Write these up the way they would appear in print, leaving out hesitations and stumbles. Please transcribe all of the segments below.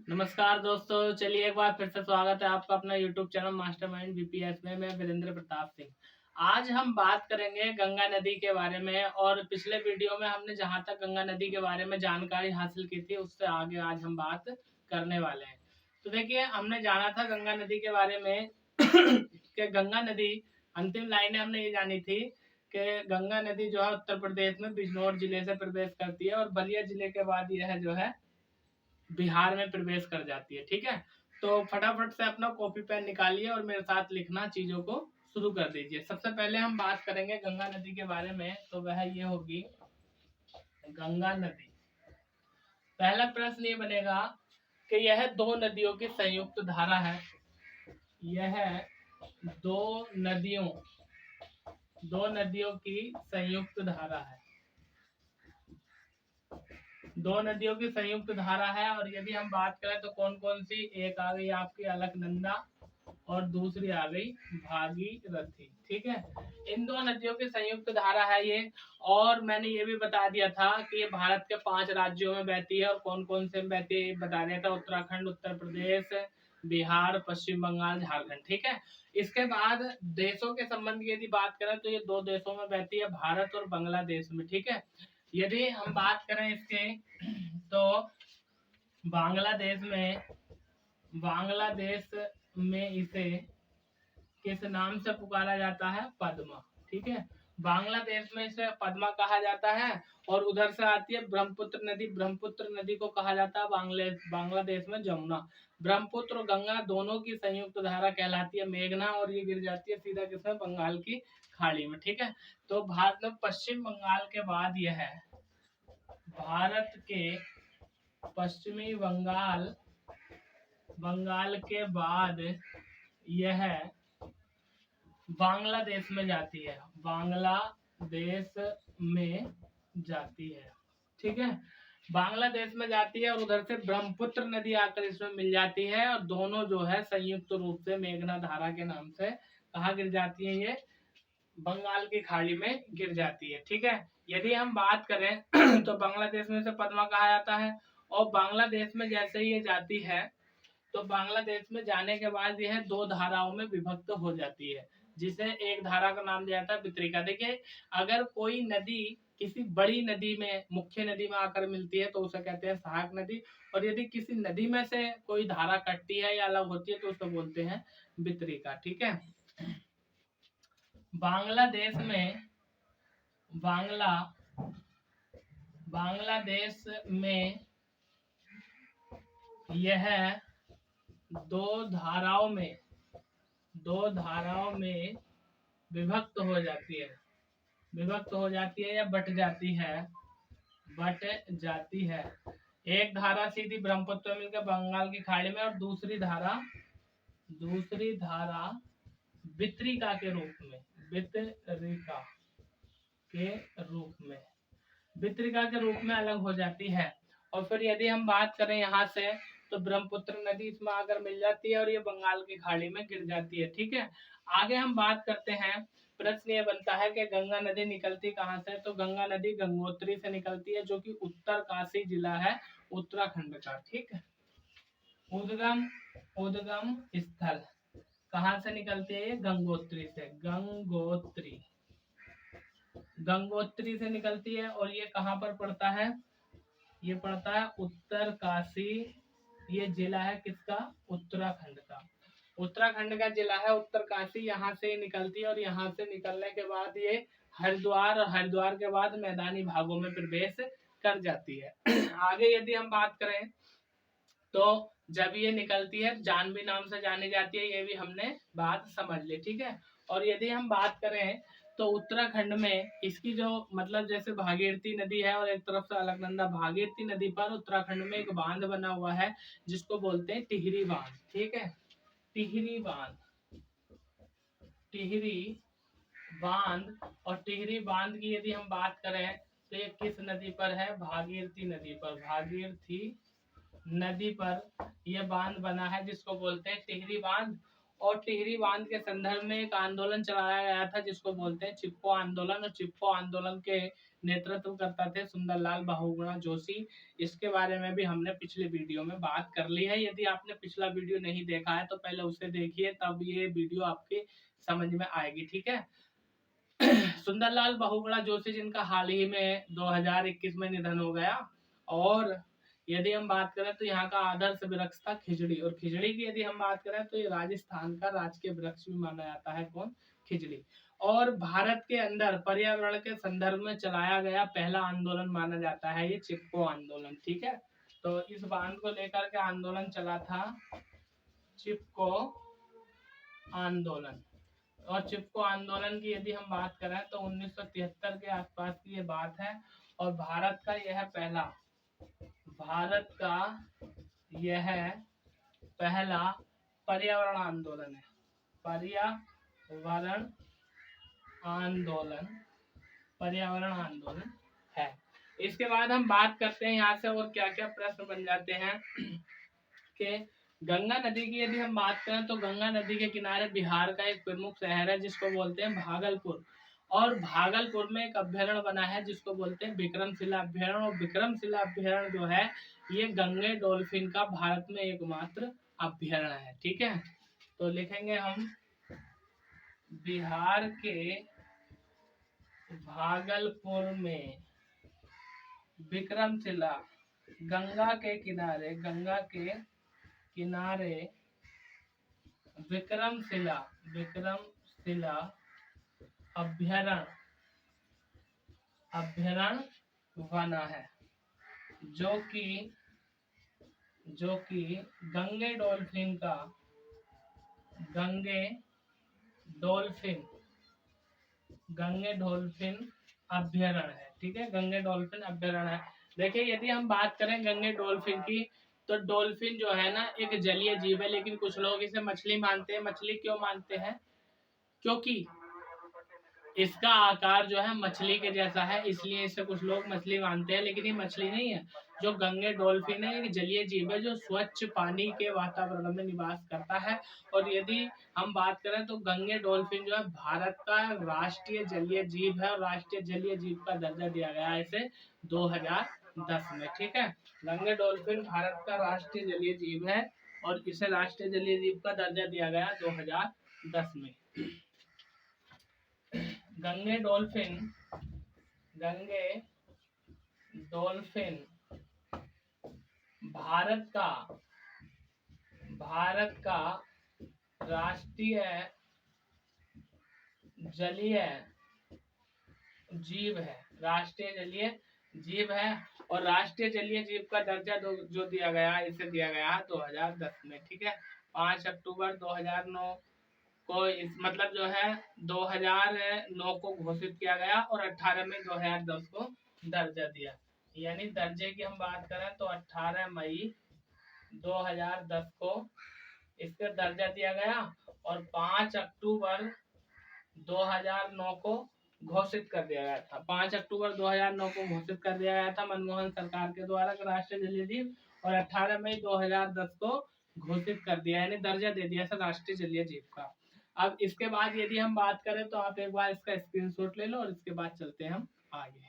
नमस्कार दोस्तों, चलिए एक बार फिर से स्वागत है आपका अपना YouTube चैनल मास्टरमाइंड बीपीएस में। मैं वीरेंद्र प्रताप सिंह। आज हम बात करेंगे गंगा नदी के बारे में। और पिछले वीडियो में हमने जहां तक गंगा नदी के बारे में जानकारी हासिल की थी, उससे आगे आज हम बात करने वाले हैं। तो देखिए, हमने जाना था गंगा नदी के बारे में कि गंगा नदी, अंतिम लाइनें हमने ये जानी थी कि गंगा नदी जो है उत्तर प्रदेश में बिजनौर जिले से प्रवेश करती है और बलिया जिले के बाद यह जो है बिहार में प्रवेश कर जाती है। ठीक है, तो फटाफट से अपना कॉपी पेन निकालिए और मेरे साथ लिखना चीजों को शुरू कर दीजिए। सबसे पहले हम बात करेंगे गंगा नदी के बारे में, तो वह ये होगी गंगा नदी। पहला प्रश्न ये बनेगा कि यह दो नदियों की संयुक्त धारा है। यह दो नदियों दो नदियों की संयुक्त धारा है। दो नदियों की संयुक्त धारा है। और यदि हम बात करें तो कौन कौन सी, एक आ गई आपकी अलकनंदा और दूसरी आ गई भागीरथी। ठीक है, इन दो नदियों की संयुक्त धारा है ये। और मैंने ये भी बता दिया था कि ये भारत के 5 राज्यों में बहती है। और कौन कौन से में बहती है ये बता दिया था, उत्तराखंड, उत्तर प्रदेश, बिहार, पश्चिम बंगाल, झारखंड। ठीक है, इसके बाद देशों के संबंध की यदि बात करें तो ये दो देशों में बहती है, भारत और बांग्लादेश में। ठीक है, यदि हम बात करें इसके तो बांग्लादेश में इसे किस नाम से पुकारा जाता है? पद्मा। ठीक है, बांग्लादेश में इसे पद्मा कहा जाता है। और उधर से आती है ब्रह्मपुत्र नदी। ब्रह्मपुत्र नदी को कहा जाता है बांग्लादेश में जमुना। ब्रह्मपुत्र और गंगा दोनों की संयुक्त धारा कहलाती है मेघना। और ये गिर जाती है सीधा किसमें? बंगाल की खाड़ी में। ठीक है, तो भारत में पश्चिम बंगाल के बाद यह है, भारत के पश्चिमी बंगाल के बाद यह बांग्लादेश में जाती है। बांग्लादेश में जाती है। ठीक है, बांग्लादेश में जाती है और उधर से ब्रह्मपुत्र नदी आकर इसमें मिल जाती है। और दोनों जो है संयुक्त रूप से मेघना धारा के नाम से कहाँ गिर जाती है? ये बंगाल की खाड़ी में गिर जाती है। ठीक है, यदि हम बात करें तो बांग्लादेश में से पद्मा कहा जाता है। और बांग्लादेश में जैसे ही ये जाती है तो बांग्लादेश में जाने के बाद यह दो धाराओं में विभक्त हो जाती है, जिसे एक धारा का नाम दिया जाता है वितरिका। देखिए, अगर कोई नदी किसी बड़ी नदी में, मुख्य नदी में आकर मिलती है तो उसे कहते हैं सहायक नदी। और यदि किसी नदी में से कोई धारा कटती है या अलग होती है तो उसे बोलते हैं वितरिका। ठीक है, बांग्लादेश में यह दो धाराओं में विभक्त हो जाती है या बट जाती है। एक धारा सीधी ब्रह्मपुत्र में मिलकर बंगाल की खाड़ी में, और दूसरी धारा वितरिका के रूप में अलग हो जाती है। और फिर यदि हम बात करें यहाँ से तो ब्रह्मपुत्र नदी इसमें आकर मिल जाती है और ये बंगाल की खाड़ी में गिर जाती है। ठीक है, आगे हम बात करते हैं। प्रश्न ये बनता है कि गंगा नदी निकलती कहाँ से? तो गंगा नदी गंगोत्री से निकलती है, जो कि उत्तरकाशी जिला है उत्तराखंड का। ठीक है, उद्गम स्थल कहाँ से निकलती है? ये गंगोत्री से निकलती है। और ये कहाँ पर पड़ता है? ये पड़ता है उत्तरकाशी। ये जिला है किसका? उत्तराखंड का। उत्तराखंड का जिला है उत्तरकाशी। यहाँ से निकलती है और यहाँ से निकलने के बाद ये हरिद्वार, और हरिद्वार के बाद मैदानी भागों में प्रवेश कर जाती है। आगे यदि हम बात करें तो जब ये निकलती है जानवी नाम से जानी जाती है, ये भी हमने बात समझ ली। ठीक है, और यदि हम बात करें तो उत्तराखंड में इसकी जो मतलब जैसे भागीरथी नदी है और एक तरफ से अलकनंदा, भागीरथी नदी पर उत्तराखंड में एक बांध बना हुआ है जिसको बोलते हैं टिहरी बांध। ठीक है, टिहरी बांध। और टिहरी बांध की यदि हम बात करें तो ये किस नदी पर है? भागीरथी नदी पर यह बांध बना है जिसको बोलते हैं टिहरी बांध। और टिहरी बांध के संदर्भ में एक आंदोलन चलाया गया था जिसको बोलते हैं चिपको आंदोलन। और चिपको आंदोलन के नेतृत्व करता थे सुंदरलाल बहुगुणा जोशी। इसके बारे में भी हमने पिछले वीडियो में बात कर ली है। यदि आपने पिछला वीडियो नहीं देखा है तो पहले उसे देखिए, तब ये वीडियो आपके समझ में आएगी। ठीक है। सुंदरलाल बहुगुणा जोशी जिनका हाल ही में 2021 में निधन हो गया। और यदि हम बात करें तो यहाँ का आदर्श वृक्ष था खिजड़ी। और खिजड़ी की यदि हम बात करें तो ये राजस्थान का राजकीय वृक्ष भी माना जाता है। कौन? खिजड़ी। और भारत के अंदर पर्यावरण के संदर्भ में चलाया गया पहला आंदोलन माना जाता है ये चिपको आंदोलन। ठीक है। तो इस बांध को लेकर के आंदोलन चला था चिपको आंदोलन। और चिपको आंदोलन की यदि हम बात करें तो 1973 के आसपास की ये बात है। और भारत का यह पहला पर्यावरण आंदोलन है। पर्यावरण आंदोलन है। इसके बाद हम बात करते हैं यहाँ से और क्या क्या प्रश्न बन जाते हैं कि गंगा नदी की यदि हम बात करें तो गंगा नदी के किनारे बिहार का एक प्रमुख शहर है जिसको बोलते हैं भागलपुर। और भागलपुर में एक अभ्यारण्य बना है जिसको बोलते हैं विक्रमशिला अभ्यारण्य। और विक्रमशिला अभ्यारण्य जो है ये गंगे डॉल्फिन का भारत में एकमात्र अभ्यारण्य है। ठीक है। तो लिखेंगे हम बिहार के भागलपुर में विक्रमशिला गंगा के किनारे विक्रमशिला अभ्यारण्य बना है जो कि गंगे डॉल्फिन अभ्यारण्य है। ठीक है। गंगे डॉल्फिन अभ्यारण्य है। देखिए यदि हम बात करें गंगे डॉल्फिन की तो डॉल्फिन जो है ना एक जलीय जीव है, लेकिन कुछ लोग इसे मछली मानते हैं। मछली क्यों मानते हैं? क्योंकि इसका आकार जो है मछली के जैसा है, इसलिए इसे कुछ लोग मछली मानते हैं, लेकिन ये मछली नहीं है। जो गंगे डॉल्फिन है एक जलीय जीव है जो स्वच्छ पानी के वातावरण में निवास करता है। और यदि हम बात करें तो गंगे डॉल्फिन जो है भारत का राष्ट्रीय जलीय जीव है। और राष्ट्रीय जलीय जीव का दर्जा दिया गया है इसे 2010 में। ठीक है। गंगे डॉल्फिन भारत का राष्ट्रीय जलीय जीव है और इसे राष्ट्रीय जलीय जीव का दर्जा दिया गया 2010 में। गंगे डॉल्फिन भारत का राष्ट्रीय जलीय जीव है। और राष्ट्रीय जलीय जीव का दर्जा जो दिया गया इसे दिया गया 2010 में। ठीक है। 5 अक्टूबर 2009 को इस मतलब जो है 2009 को घोषित किया गया और 18 मई 2010 को दर्जा दिया। यानी दर्जे की हम बात करें तो 18 मई 2010 को इसका दर्जा दिया गया और 5 अक्टूबर 2009 को घोषित कर दिया गया था। 5 अक्टूबर 2009 को घोषित कर दिया गया था मनमोहन सरकार के द्वारा राष्ट्रीय जलीय जीव। और 18 मई 2010 को घोषित कर दिया, यानी दर्जा दे दिया राष्ट्रीय जलीय जीव का। अब इसके बाद यदि हम बात करें तो आप एक बार इसका स्क्रीनशॉट ले लो और इसके बाद चलते हैं हम आगे।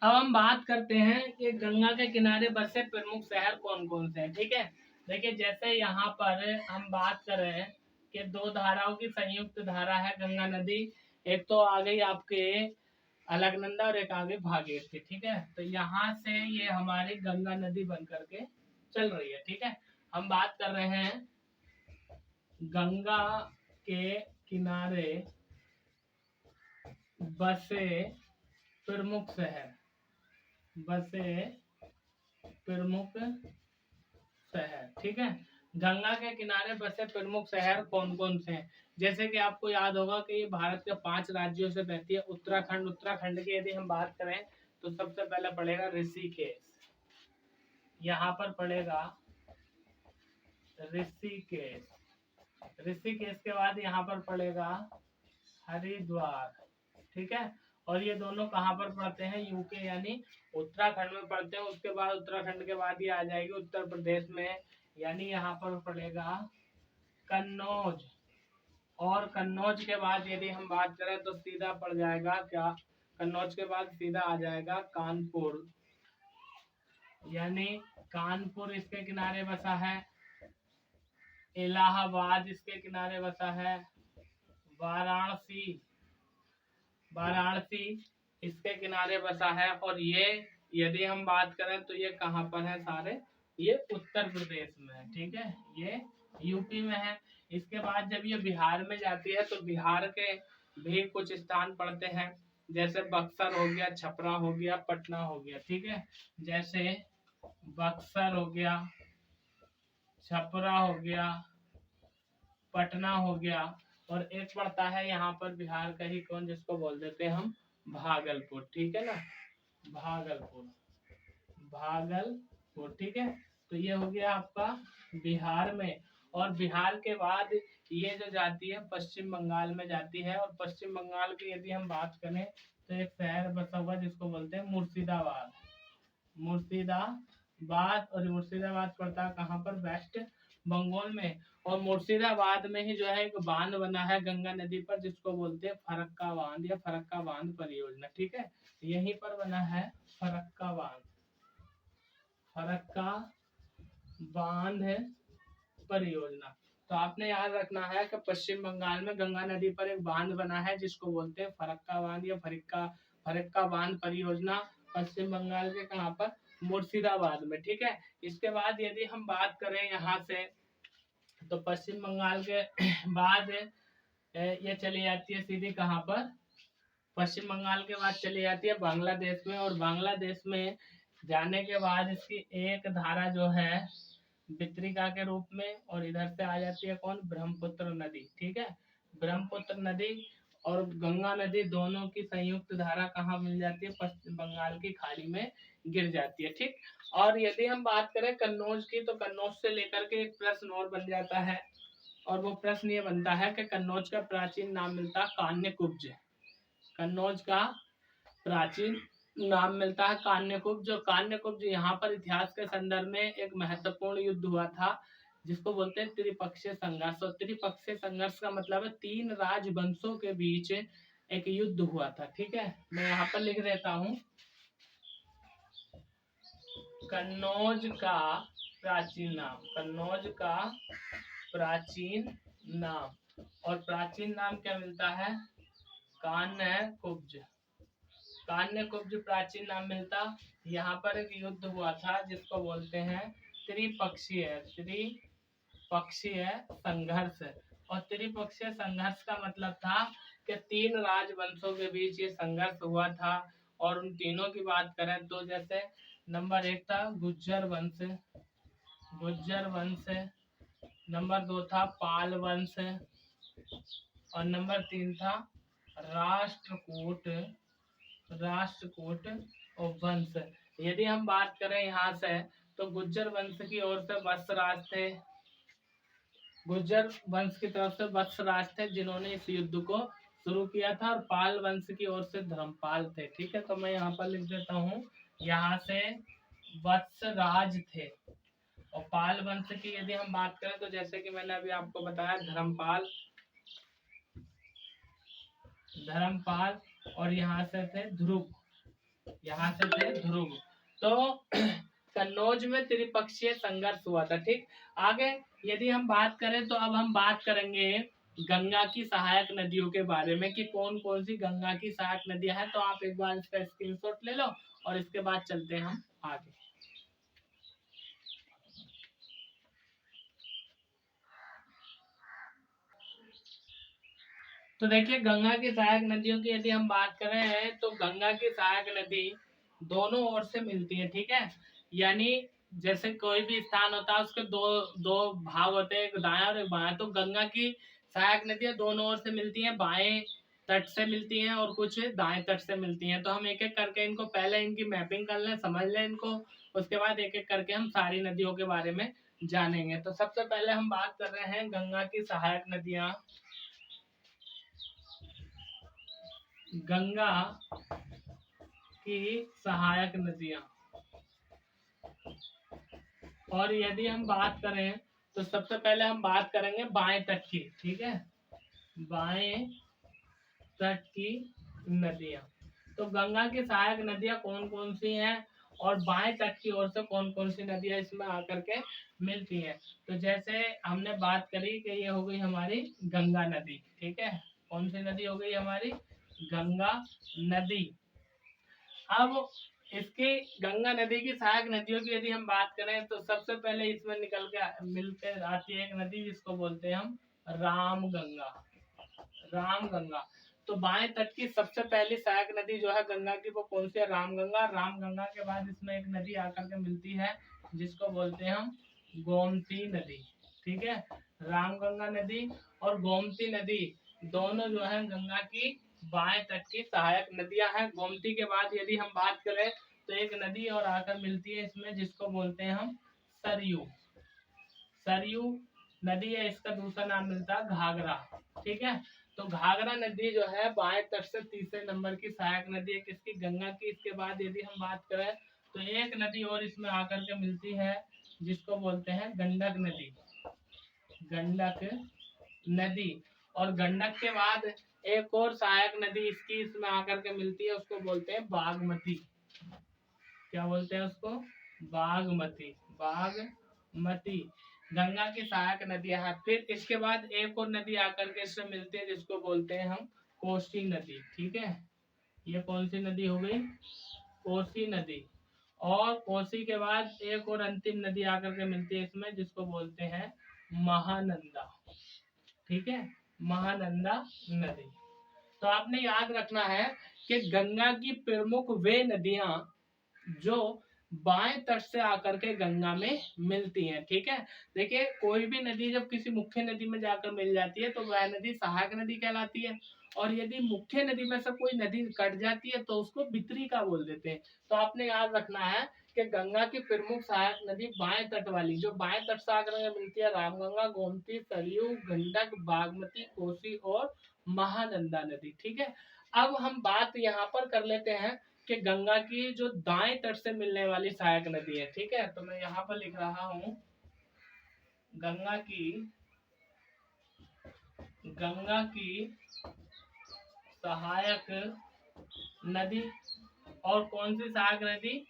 अब हम बात करते हैं कि गंगा के किनारे बसे प्रमुख शहर कौन कौन से हैं। ठीक है। देखिए जैसे यहाँ पर हम बात कर रहे हैं कि 2 धाराओं की संयुक्त धारा है गंगा नदी। एक तो आ गई आपके अलकनंदा और एक आगे भागीरथी। ठीक है। तो यहाँ से ये हमारी गंगा नदी बन करके चल रही है। ठीक है। हम बात कर रहे हैं गंगा के किनारे बसे प्रमुख शहर। ठीक है। गंगा के किनारे बसे प्रमुख शहर कौन कौन से हैं? जैसे कि आपको याद होगा कि ये भारत के 5 राज्यों से बहती है। उत्तराखंड की यदि हम बात करें तो सबसे पहले पड़ेगा ऋषिकेश। यहाँ पर पड़ेगा ऋषिकेश के बाद यहाँ पर पड़ेगा हरिद्वार। ठीक है। और ये दोनों कहाँ पर पड़ते हैं, यूके यानी उत्तराखंड में पड़ते हैं। उसके बाद उत्तराखंड के बाद ये आ जाएगी उत्तर प्रदेश में, यानी यहाँ पर पड़ेगा कन्नौज। और कन्नौज के बाद यदि हम बात करें तो सीधा पड़ जाएगा क्या, कन्नौज के बाद सीधा आ जाएगा कानपुर, यानी कानपुर इसके किनारे बसा है। इलाहाबाद इसके किनारे बसा है। वाराणसी, वाराणसी इसके किनारे बसा है। और ये यदि हम बात करें तो ये कहाँ पर है सारे, ये उत्तर प्रदेश में है, ठीक है, ये यूपी में है। इसके बाद जब ये बिहार में जाती है तो बिहार के भी कुछ स्थान पड़ते हैं, जैसे बक्सर हो गया, छपरा हो गया, पटना हो गया, ठीक है। जैसे बक्सर हो गया, छपरा हो गया, पटना हो गया, और एक पड़ता है यहाँ पर बिहार का ही कौन, जिसको बोल देते हैं हम भागलपुर, ठीक है ना, भागलपुर, भागलपुर, ठीक है। तो ये हो गया आपका बिहार में। और बिहार के बाद ये जो जाती है पश्चिम बंगाल में जाती है। और पश्चिम बंगाल की यदि हम बात करें तो एक शहर बसा हुआ जिसको बोलते हैं मुर्शिदाबाद, मुर्शिदाबाद। और मुर्शिदाबाद पड़ता है कहाँ पर, वेस्ट बंगाल में। और मुर्शिदाबाद में ही जो है एक बांध बना है गंगा नदी पर, जिसको बोलते हैं फरक्का बांध या फरक्का बांध परियोजना, ठीक है। यहीं पर बना है फरक्का बांध, फरक्का बांध परियोजना। तो आपने याद रखना है कि पश्चिम बंगाल में गंगा नदी पर एक बांध बना है जिसको बोलते हैं फरक्का बांध या फरक्का बांध परियोजना, पश्चिम बंगाल के कहाँ पर, मुर्शिदाबाद में, ठीक है। इसके बाद यदि हम बात करें यहाँ से तो पश्चिम बंगाल के बाद ये चली जाती है सीधी कहाँ पर, पश्चिम बंगाल के बाद चली जाती है बांग्लादेश में। और बांग्लादेश में जाने के बाद इसकी एक धारा जो है वितरिका के रूप में, और इधर से आ जाती है कौन, ब्रह्मपुत्र नदी, ठीक है। ब्रह्मपुत्र नदी और गंगा नदी दोनों की संयुक्त धारा कहाँ मिल जाती है, पश्चिम बंगाल की खाड़ी में गिर जाती है, ठीक। और यदि हम बात करें कन्नौज की तो कन्नौज से लेकर के एक प्रश्न और बन जाता है। और वो प्रश्न ये बनता है कि कन्नौज का प्राचीन नाम मिलता है कान्यकुब्ज। कन्नौज का प्राचीन नाम मिलता है कान्यकुब्ज। जो कान्यकुब्ज यहाँ पर इतिहास के संदर्भ में एक महत्वपूर्ण युद्ध हुआ था जिसको बोलते हैं त्रिपक्षीय संघर्ष। और त्रिपक्षीय संघर्ष का मतलब है 3 राजवंशों के बीच एक युद्ध हुआ था, ठीक है। मैं यहाँ पर लिख देता हूँ, कन्नौज का प्राचीन नाम, कन्नौज का प्राचीन नाम। और प्राचीन नाम क्या मिलता है, कान्यकुब्ज, कान्यकुब्ज प्राचीन नाम मिलता। यहाँ पर एक युद्ध हुआ था जिसको बोलते हैं त्रिपक्षीय संघर्ष। और त्रिपक्षीय संघर्ष का मतलब था कि 3 राजवंशों के बीच ये संघर्ष हुआ था। और उन तीनों की बात करें तो जैसे नंबर 1 था गुज्जर वंश, नंबर 2 था पाल वंश, और नंबर 3 था राष्ट्रकूट और वंश। यदि हम बात करें यहाँ से तो गुज्जर वंश की ओर से वत्सराज थे, गुज्जर वंश की तरफ से वत्सराज थे जिन्होंने इस युद्ध को शुरू किया था। और पाल वंश की ओर से धर्मपाल थे, ठीक है। तो मैं यहाँ पर लिख देता हूँ, यहाँ से वत्सराज थे। और पाल वंश की यदि हम बात करें तो जैसे कि मैंने अभी आपको बताया धर्मपाल, और यहाँ से थे ध्रुव, तो कन्नौज में त्रिपक्षीय संघर्ष हुआ था, ठीक। आगे यदि हम बात करें तो अब हम बात करेंगे गंगा की सहायक नदियों के बारे में कि कौन कौन सी गंगा की सहायक नदियां हैं। तो आप एक बार इसका स्क्रीनशॉट ले लो और इसके बाद चलते हैं हम आगे। तो देखिए गंगा की सहायक नदियों की यदि हम बात करें तो गंगा की सहायक नदी दोनों ओर से मिलती है, ठीक है। यानी जैसे कोई भी स्थान होता है उसके दो भाग होते हैं, एक दायां और एक बायां। तो गंगा की सहायक नदियां दोनों ओर से मिलती हैं, बाएं तट से मिलती हैं और कुछ दाएं तट से मिलती हैं। तो हम एक एक करके इनको पहले इनकी मैपिंग कर लें, समझ लें इनको, उसके बाद एक एक करके हम सारी नदियों के बारे में जानेंगे। तो सबसे पहले हम बात कर रहे हैं गंगा की सहायक नदियां। गंगा की सहायक नदियां। और यदि हम बात करें तो सबसे पहले हम बात करेंगे बाएं तट की, ठीक है, बाएं तट की नदियां। तो गंगा की सहायक नदियां कौन कौन सी हैं और बाएं तट की ओर से कौन कौन सी नदियां इसमें आकर के मिलती हैं। तो जैसे हमने बात करी कि ये हो गई हमारी गंगा नदी, ठीक है, कौन सी नदी हो गई हमारी गंगा नदी। अब इसकी गंगा नदी की सहायक नदियों की यदि हम बात करें तो सबसे पहले इसमें निकल के मिलकर आती है एक नदी जिसको बोलते हैं हम रामगंगा। रामगंगा। तो बाएं तट की सबसे पहली सहायक नदी जो है गंगा की वो कौन सी है, रामगंगा। रामगंगा के बाद इसमें एक नदी आकर के मिलती है जिसको बोलते हैं हम गोमती नदी, ठीक है। रामगंगा नदी और गोमती नदी दोनों जो है गंगा की बाएं तट की सहायक नदियां हैं। गोमती के बाद यदि हम बात करें तो एक नदी और आकर मिलती है इसमें जिसको बोलते हैं हम सरयू। सरयू नदी है, इसका दूसरा नाम मिलता है घाघरा, ठीक है। तो घाघरा नदी जो है बाएं तट से तीसरे नंबर की सहायक नदी है किसकी, गंगा की। इसके बाद यदि हम बात करें तो एक नदी और इसमें आकर के मिलती है जिसको बोलते हैं गंडक नदी। गंडक नदी। और गंडक के बाद एक और सहायक नदी इसकी इसमें आकर के मिलती है, उसको बोलते हैं बागमती। क्या बोलते हैं उसको, बागमती। बागमती गंगा की सहायक नदियां हैं। फिर इसके बाद एक और नदी आकर के इसमें मिलती है जिसको बोलते हैं हम कोसी नदी, ठीक है। ये कौन सी नदी हो गई, कोसी नदी। और कोसी के बाद एक और अंतिम नदी आकर के मिलती है इसमें जिसको बोलते हैं महानंदा, ठीक है, महानंदा नदी। तो आपने याद रखना है कि गंगा की प्रमुख वे नदियां जो बाएं तट से आकर के गंगा में मिलती हैं, ठीक है। देखिए कोई भी नदी जब किसी मुख्य नदी में जाकर मिल जाती है तो वह नदी सहायक नदी कहलाती है। और यदि मुख्य नदी में से कोई नदी कट जाती है तो उसको वितरिका बोल देते हैं। तो आपने याद रखना है कि गंगा की प्रमुख सहायक नदी बाएं तट वाली जो बाएं तट से आकर के मिलती है रामगंगा, गोमती, सरयू, गंडक, बागमती, कोसी और महानंदा नदी, ठीक है। अब हम बात यहाँ पर कर लेते हैं कि गंगा की जो दाएं तट से मिलने वाली सहायक नदी है, ठीक है। तो मैं यहाँ पर लिख रहा हूँ गंगा की सहायक नदी। और कौन सी सहायक नदी,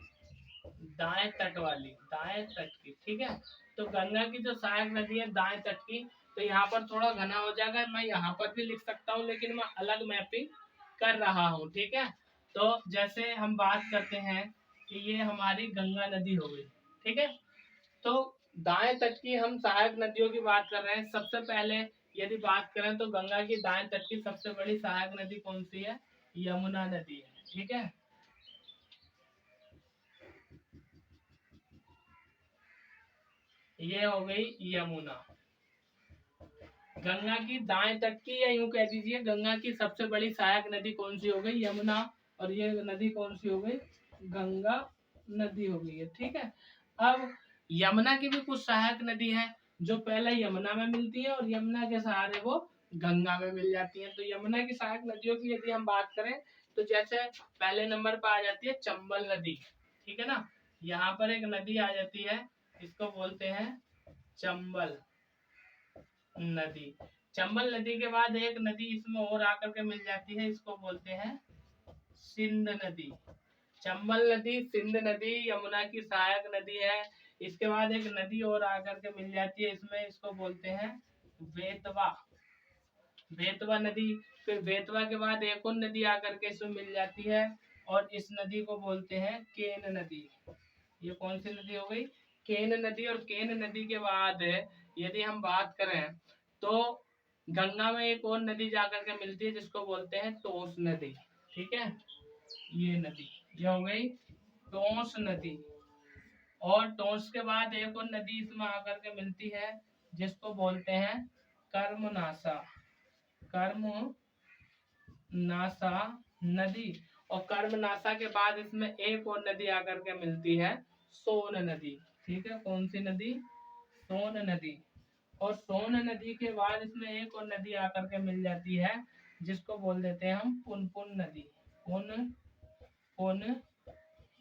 दाएं तट वाली, दाएं तट की, ठीक है। तो गंगा की जो सहायक नदी है दाएं तट की, तो यहाँ पर थोड़ा घना हो जाएगा, मैं यहाँ पर भी लिख सकता हूँ लेकिन मैं अलग मैपिंग कर रहा हूँ, ठीक है। तो जैसे हम बात करते हैं कि ये हमारी गंगा नदी हो गई, ठीक है। तो दाएं तट की हम सहायक नदियों की बात कर रहे हैं। सबसे पहले यदि बात करें तो गंगा की दाएं तट की सबसे बड़ी सहायक नदी कौन सी है, यमुना नदी है, ठीक है। ये हो गई यमुना। गंगा की दाएं तट की या यूं कह दीजिए गंगा की सबसे बड़ी सहायक नदी कौन सी हो गई, यमुना। और ये नदी कौन सी हो गई, गंगा नदी हो गई है, ठीक है। अब यमुना की भी कुछ सहायक नदी है जो पहले यमुना में मिलती है और यमुना के सहारे वो गंगा में मिल जाती है। तो यमुना की सहायक नदियों की यदि हम बात करें तो जैसे पहले नंबर पर आ जाती है चंबल नदी, ठीक है ना। यहाँ पर एक नदी आ जाती है, इसको बोलते हैं चंबल नदी। चंबल नदी के बाद एक नदी इसमें और आकर के मिल जाती है, इसको बोलते हैं सिंध नदी। चंबल नदी, सिंध नदी यमुना की सहायक नदी है। इसके बाद एक नदी और आकर के मिल जाती है इसमें, इसको बोलते हैं बेतवा, बेतवा नदी। फिर बेतवा के बाद एक और नदी आकर के इसमें मिल जाती है और इस नदी को बोलते हैं केन नदी। ये कौन सी नदी हो गई, केन नदी। और केन नदी के बाद यदि हम बात करें तो गंगा में एक और नदी जाकर के मिलती है जिसको बोलते हैं तोस नदी, ठीक है। ये नदी ये हो गई टोंस नदी। और टोंस के बाद एक और नदी इसमें आकर के मिलती है जिसको बोलते हैं कर्मनासा, कर्मनासा नदी। और कर्मनासा के बाद इसमें एक और नदी आकर के मिलती है सोन नदी, ठीक है। कौन सी नदी, सोन नदी। और सोन नदी के बाद इसमें एक और नदी आकर के मिल जाती है जिसको बोल देते हैं हम पुनपुन नदी, पुनपुन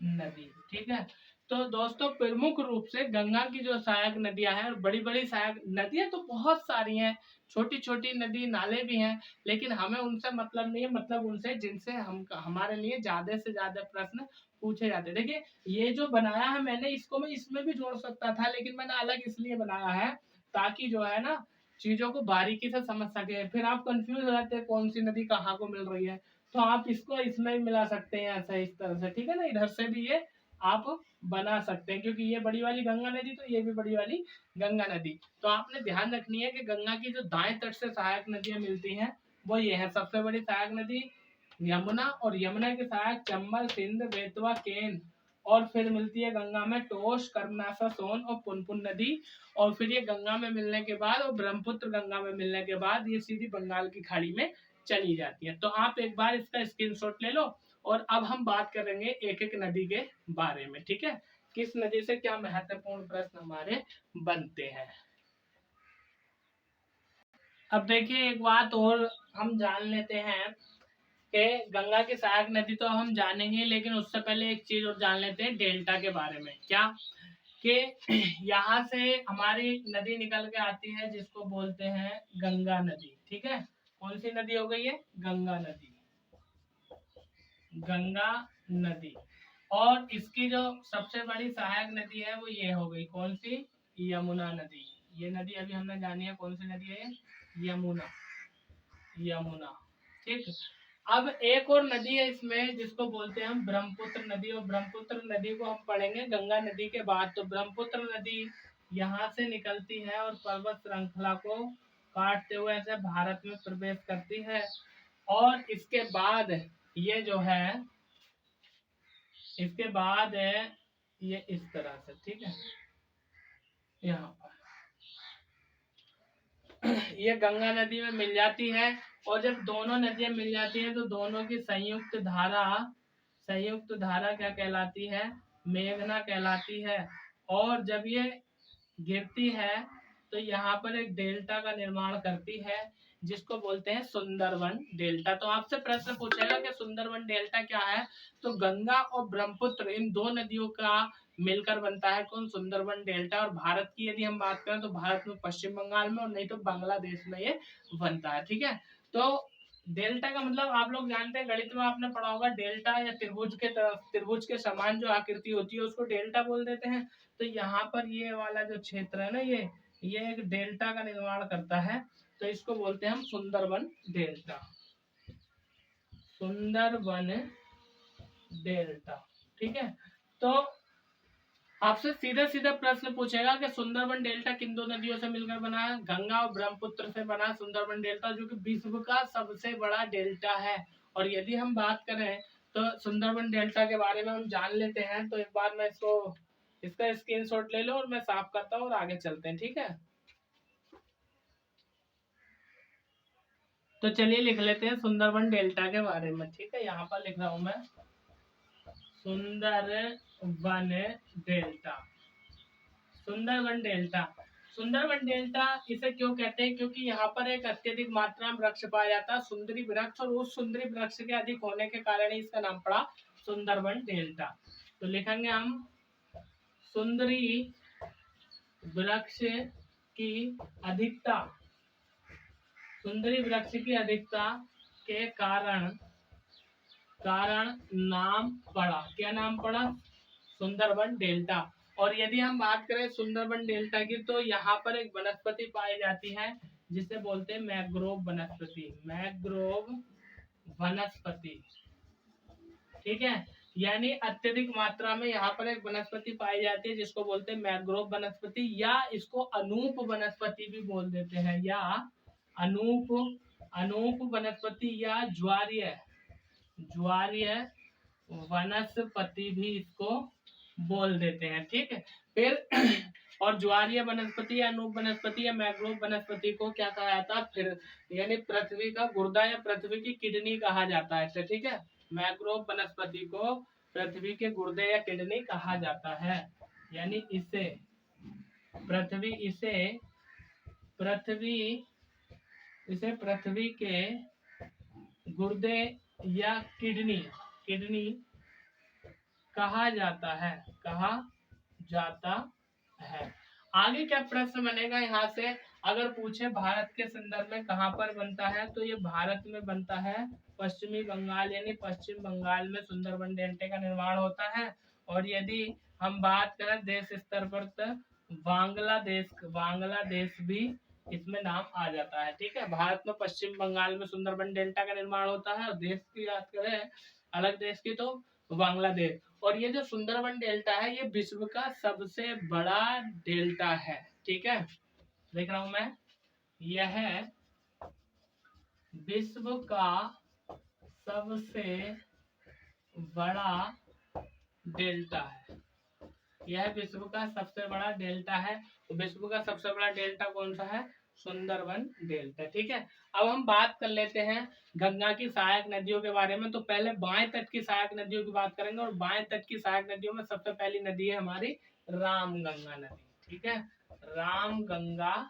नदी। ठीक है, तो दोस्तों प्रमुख रूप से गंगा की जो सहायक नदियां हैं, बड़ी बड़ी सहायक नदियां तो बहुत सारी हैं, छोटी छोटी नदी नाले भी हैं, लेकिन हमें उनसे मतलब नहीं है, मतलब उनसे जिनसे हम हमारे लिए ज्यादा से ज्यादा प्रश्न पूछे जाते हैं। देखिए ये जो बनाया है मैंने, इसको मैं इसमें भी जोड़ सकता था, लेकिन मैंने अलग इसलिए बनाया है ताकि जो है ना चीजों को बारीकी से समझ सके। फिर आप कंफ्यूज हो जाते हैं कौन सी नदी कहाँ को मिल रही है, तो आप इसको इसमें भी मिला सकते हैं ऐसा इस तरह से। ठीक है ना, इधर से भी ये आप बना सकते हैं, क्योंकि ये बड़ी वाली गंगा नदी तो ये भी बड़ी वाली गंगा नदी। तो आपने ध्यान रखनी है कि गंगा की जो दाएं तट से सहायक नदियां मिलती हैं वो ये है। सबसे बड़ी सहायक नदी यमुना, और यमुना के सहायक चंबल, सिंध, बेतवा, केन, और फिर मिलती है गंगा में टोश, कर्मनासा, सोन और पुनपुन नदी। और फिर ये गंगा में मिलने के बाद और ब्रह्मपुत्र गंगा में मिलने के बाद ये सीधी बंगाल की खाड़ी में चली जाती है। तो आप एक बार इसका स्क्रीनशॉट ले लो, और अब हम बात करेंगे एक एक नदी के बारे में। ठीक है, किस नदी से क्या महत्वपूर्ण प्रश्न हमारे बनते हैं। अब देखिए एक बात और हम जान लेते हैं कि गंगा की सहायक नदी तो हम जानेंगे, लेकिन उससे पहले एक चीज और जान लेते हैं डेल्टा के बारे में। क्या कि यहाँ से हमारी नदी निकल के आती है जिसको बोलते हैं गंगा नदी। ठीक है, कौन सी नदी हो गई है? गंगा नदी, गंगा नदी। और इसकी जो सबसे बड़ी सहायक नदी है वो ये हो गई, कौन सी? यमुना नदी। ये नदी अभी हमने जानी है, कौन सी नदी है? यमुना, यमुना। ठीक, अब एक और नदी है इसमें जिसको बोलते हैं हम ब्रह्मपुत्र नदी, और ब्रह्मपुत्र नदी को हम पढ़ेंगे गंगा नदी के बाद। तो ब्रह्मपुत्र नदी यहाँ से निकलती है और पर्वत श्रृंखला को काटते हुए ऐसे भारत में प्रवेश करती है, और इसके बाद ये जो है, इसके बाद है ये इस तरह से। ठीक है, यहाँ पर ये गंगा नदी में मिल जाती है, और जब दोनों नदियां मिल जाती हैं तो दोनों की संयुक्त धारा, संयुक्त धारा क्या कहलाती है? मेघना कहलाती है। और जब ये गिरती है तो यहाँ पर एक डेल्टा का निर्माण करती है जिसको बोलते हैं सुंदरवन डेल्टा। तो आपसे प्रश्न पूछेगा कि सुंदरवन डेल्टा क्या है, तो गंगा और ब्रह्मपुत्र इन दो नदियों का मिलकर बनता है कौन? सुंदरवन डेल्टा। और भारत की यदि हम बात करें तो भारत में पश्चिम बंगाल में, और नहीं तो बांग्लादेश में ये बनता है। ठीक है, तो डेल्टा का मतलब आप लोग जानते हैं, गणित में आपने पढ़ा होगा, डेल्टा या त्रिभुज के तरफ, त्रिभुज के समान जो आकृति होती है उसको डेल्टा बोल देते हैं। तो यहाँ पर ये वाला जो क्षेत्र है ना, ये एक डेल्टा का निर्माण करता है, तो इसको बोलते हैं हम सुंदरवन डेल्टा, सुंदरवन डेल्टा। ठीक है, तो आपसे सीधा सीधा प्रश्न पूछेगा कि सुंदरवन डेल्टा किन दो नदियों से मिलकर बना है? गंगा और ब्रह्मपुत्र से बना सुंदरवन डेल्टा, जो कि विश्व का सबसे बड़ा डेल्टा है। और यदि हम बात करें तो सुंदरवन डेल्टा के बारे में हम जान लेते हैं, तो एक बार मैं इसका स्क्रीनशॉट ले लो और मैं साफ करता हूँ और आगे चलते हैं। ठीक है, तो चलिए लिख लेते हैं सुंदरवन डेल्टा के बारे में। ठीक है, यहाँ पर लिख रहा हूँ मैं Sundarban delta, Sundarban delta. Sundarban delta इसे क्यों कहते हैं? क्योंकि यहाँ पर एक अत्यधिक मात्रा में वृक्ष पाया जाता है, सुंदरी वृक्ष, और उस सुंदरी वृक्ष के अधिक होने के कारण ही इसका नाम पड़ा सुंदरवन डेल्टा। तो लिखेंगे हम सुंदरी वृक्ष की अधिकता, सुंदरी वृक्ष की अधिकता के कारण नाम पड़ा, क्या नाम पड़ा? सुंदरवन डेल्टा। और यदि हम बात करें सुंदरवन डेल्टा की, तो यहाँ पर एक वनस्पति पाई जाती है जिसे बोलते हैं मैंग्रोव वनस्पति, मैंग्रोव वनस्पति। ठीक है, यानी अत्यधिक मात्रा में यहाँ पर एक वनस्पति पाई जाती है जिसको बोलते हैं मैंग्रोव वनस्पति, या इसको अनूप वनस्पति भी बोल देते हैं, या अनूप वनस्पति, या ज्वारीय, ज्वारीय वनस्पति भी इसको बोल देते हैं। ठीक है, फिर और ज्वारीय वनस्पति या अनूप वनस्पति या मैंग्रोव वनस्पति को क्या कहा जाता है? फिर यानी पृथ्वी का गुर्दा या पृथ्वी की किडनी कहा जाता है। ठीक है, मैंग्रोव वनस्पति को पृथ्वी के गुर्दे या किडनी कहा जाता है, यानी इसे पृथ्वी, पृथ्वी के गुर्दे या किडनी किडनी कहा जाता है, कहा जाता है। आगे क्या प्रश्न बनेगा यहाँ से, अगर पूछे भारत के संदर्भ में कहाँ पर बनता है, तो ये भारत में बनता है पश्चिमी बंगाल, यानी पश्चिम बंगाल में सुंदरबन डेल्टा का निर्माण होता है। और यदि हम बात करें देश स्तर पर, तो बांग्लादेश भी इसमें नाम आ जाता है। ठीक है, भारत में पश्चिम बंगाल में सुंदरबन डेल्टा का निर्माण होता है, और देश की बात करें अलग देश की, तो बांग्लादेश। और ये जो सुंदरबन डेल्टा है, ये विश्व का सबसे बड़ा डेल्टा है। ठीक है, देख रहा हूं मैं, यह विश्व का सबसे बड़ा डेल्टा है, यह विश्व का सबसे बड़ा डेल्टा है। तो विश्व का सबसे बड़ा डेल्टा कौन सा है, सुंदरबन डेल्टा। ठीक है, अब हम बात कर लेते हैं गंगा की सहायक नदियों के बारे में। तो पहले बाएं तट की सहायक नदियों की बात करेंगे, और बाएं तट की सहायक नदियों में सबसे पहली नदी है हमारी रामगंगा नदी। ठीक है, रामगंगा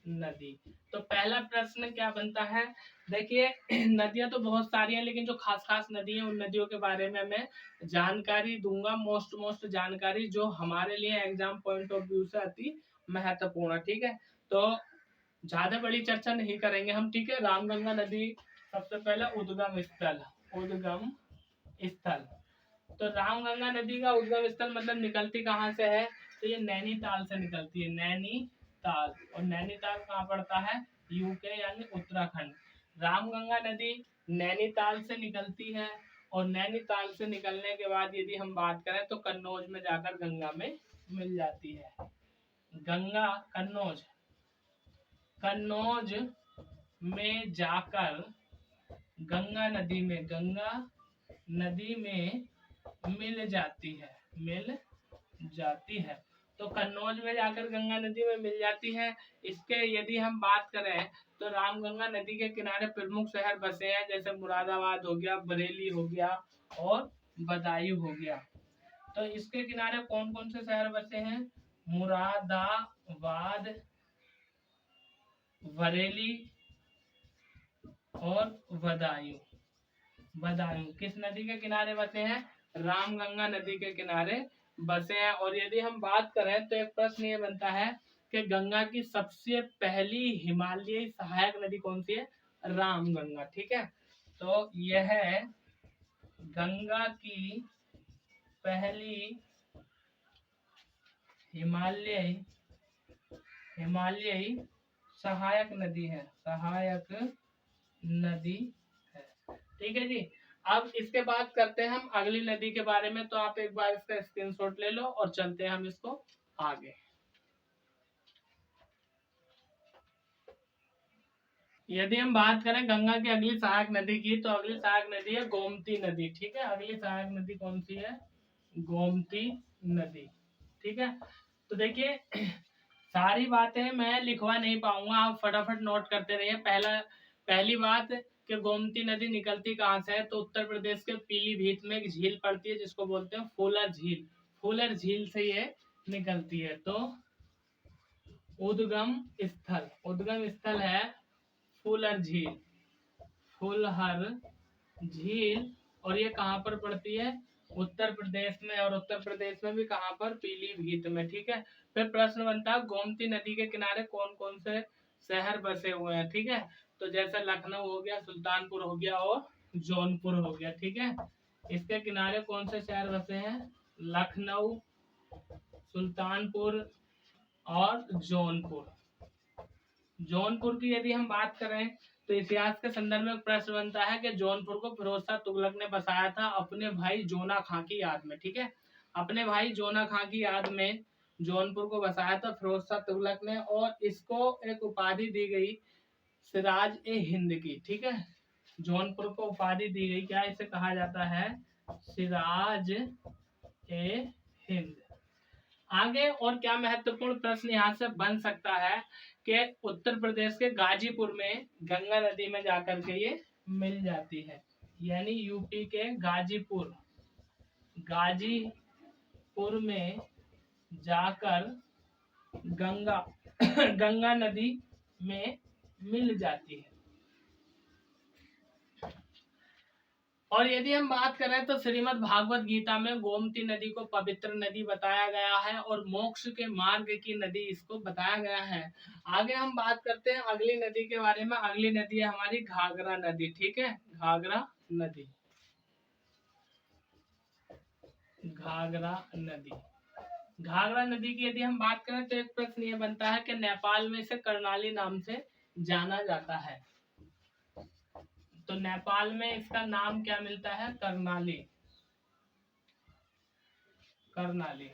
नदी। तो पहला प्रश्न क्या बनता है, देखिए नदियां तो बहुत सारी हैं, लेकिन जो खास खास नदी है उन नदियों के बारे में मैं जानकारी दूंगा, मोस्ट जानकारी जो हमारे लिए एग्जाम पॉइंट ऑफ व्यू से अति महत्वपूर्ण है। ठीक है, तो ज्यादा बड़ी चर्चा नहीं करेंगे हम। ठीक है, रामगंगा नदी सबसे पहले उद्गम स्थल, उद्गम स्थल। तो रामगंगा नदी का उद्गम स्थल मतलब निकलती कहाँ से है, तो ये नैनीताल से निकलती है, नैनीताल। और नैनीताल कहाँ पड़ता है, यूके यानी उत्तराखंड। रामगंगा नदी नैनीताल से निकलती है, और नैनीताल से निकलने के बाद यदि हम बात करें तो कन्नौज में जाकर गंगा में मिल जाती है। गंगा कन्नौज, कन्नौज में जाकर गंगा नदी में मिल जाती है, मिल जाती है। तो कन्नौज में जाकर गंगा नदी में मिल जाती है। इसके यदि हम बात करें तो रामगंगा नदी के किनारे प्रमुख शहर बसे हैं, जैसे मुरादाबाद हो गया, बरेली हो गया और बदायूं हो गया। तो इसके किनारे कौन कौन से शहर बसे हैं, मुरादाबाद, बरेली और बदायूं। बदायूं किस नदी के किनारे बसे हैं, रामगंगा नदी के किनारे बसे हैं। और यदि हम बात करें तो एक प्रश्न ये बनता है कि गंगा की सबसे पहली हिमालयी सहायक नदी कौन सी है, रामगंगा। ठीक है, तो यह गंगा की पहली हिमालयी सहायक नदी है, सहायक नदी है। ठीक है जी, अब इसके बाद करते हैं हम अगली नदी के बारे में। तो आप एक बार इसका स्क्रीनशॉट ले लो और चलते हैं हम इसको आगे। यदि हम बात करें गंगा की अगली सहायक नदी की, तो अगली सहायक नदी है गोमती नदी। ठीक है, अगली सहायक नदी कौन सी है, गोमती नदी। ठीक है, तो देखिए सारी बातें मैं लिखवा नहीं पाऊंगा, आप फटाफट नोट करते रहिए। पहली बात कि गोमती नदी निकलती कहाँ से है, तो उत्तर प्रदेश के पीलीभीत में एक झील पड़ती है जिसको बोलते हैं फूलर झील, फूलर झील से ये निकलती है। तो उद्गम स्थल है फूलर झील, फुलहर झील। और ये कहाँ पर पड़ती है, उत्तर प्रदेश में, और उत्तर प्रदेश में भी कहाँ पर, पीलीभीत में। ठीक है, फिर प्रश्न बनता है गोमती नदी के किनारे कौन कौन से शहर बसे हुए हैं। ठीक है, तो जैसे लखनऊ हो गया, सुल्तानपुर हो गया और जौनपुर हो गया। ठीक है, इसके किनारे कौन से शहर बसे हैं, लखनऊ, सुल्तानपुर और जौनपुर। जौनपुर की यदि हम बात करें तो इतिहास के संदर्भ में प्रश्न बनता है कि जौनपुर को फिरोज शाह तुगलक ने बसाया था अपने भाई जोना खां की याद में। ठीक है, अपने भाई जोना खां की याद में जौनपुर को बसाया था फिरोज शाह तुगलक ने, और इसको एक उपाधि दी गई सिराज ए हिंद की। ठीक है, जौनपुर को उपाधि दी गई, क्या इसे कहा जाता है, सिराज ए हिंद। आगे और क्या महत्वपूर्ण प्रश्न यहाँ से बन सकता है कि उत्तर प्रदेश के गाजीपुर में गंगा नदी में जाकर के ये मिल जाती है, यानी यूपी के गाजीपुर में जाकर गंगा गंगा नदी में मिल जाती है। और यदि हम बात करें तो श्रीमद् भागवत गीता में गोमती नदी को पवित्र नदी बताया गया है और मोक्ष के मार्ग की नदी इसको बताया गया है। आगे हम बात करते हैं अगली नदी के बारे में। अगली नदी है हमारी घाघरा नदी। ठीक है, घाघरा नदी। घाघरा नदी, घाघरा नदी की यदि हम बात करें तो एक प्रश्न ये बनता है कि नेपाल में इसे कर्णाली नाम से जाना जाता है। तो नेपाल में इसका नाम क्या मिलता है? कर्णाली। कर्णाली।